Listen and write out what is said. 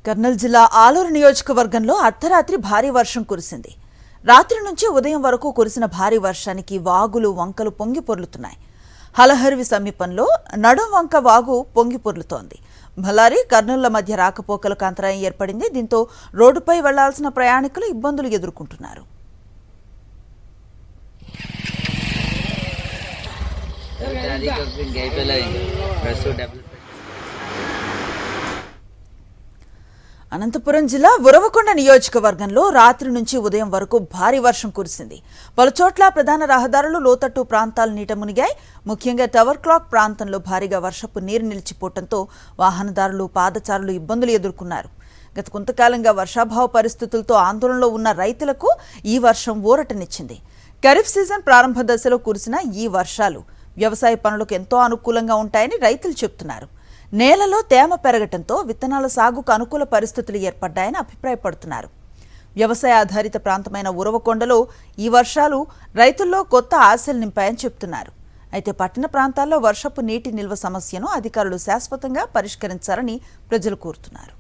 కర్నూలు జిల్లా ఆలూరు నియోజకవర్గంలో అర్ధరాత్రి భారీ వర్షం కురిసింది. రాత్రి నుంచి ఉదయం వరకు కురిసిన భారీ వర్షానికి వాగులు వంకలు పొంగి పొర్లుతున్నాయి. హలహర్వి సమీపంలో నడుంవంక వాగు పొంగి పొర్లుతోంది. బళ్ళారి కర్నూలుల మధ్య రాకపోకలకు అంతరాయం ఏర్పడింది. దీంతో రోడ్డుపై వెళ్లాల్సిన ప్రయాణికులు ఇబ్బందులు ఎదుర్కొంటున్నారు. అనంతపురం జిల్లా ఉరవకొండ నియోజకవర్గంలో రాత్రి నుంచి ఉదయం వరకు భారీ వర్షం కురిసింది. పలుచోట్ల ప్రధాన రహదారులు లోతట్టు ప్రాంతాలు నీట మునిగాయి. ముఖ్యంగా టవర్ క్లాక్ ప్రాంతంలో భారీగా వర్షపు నీరు నిలిచిపోవడంతో వాహనదారులు, పాదచారులు ఇబ్బందులు ఎదుర్కొన్నారు. గత కొంతకాలంగా వర్షాభావ పరిస్థితులతో ఆందోళనలో ఉన్న రైతులకు ఈ వర్షం ఊరటనిచ్చింది. ఖరీఫ్ సీజన్ ప్రారంభ దశలో కురిసిన ఈ వర్షాలు వ్యవసాయ పనులకు ఎంతో అనుకూలంగా ఉంటాయని రైతులు చెబుతున్నారు. నేలలో తేమ పెరగటంతో విత్తనాల సాగుకు అనుకూల పరిస్థితులు ఏర్పడ్డాయని అభిప్రాయపడుతున్నారు. వ్యవసాయ ఆధారిత ప్రాంతమైన ఉరవకొండలో ఈ వర్షాలు రైతుల్లో కొత్త ఆశలు నింపాయని చెబుతున్నారు. అయితే పట్టణ ప్రాంతాల్లో వర్షపు నీటి నిల్వ సమస్యను అధికారులు శాశ్వతంగా పరిష్కరించాలని ప్రజలు కోరుతున్నారు.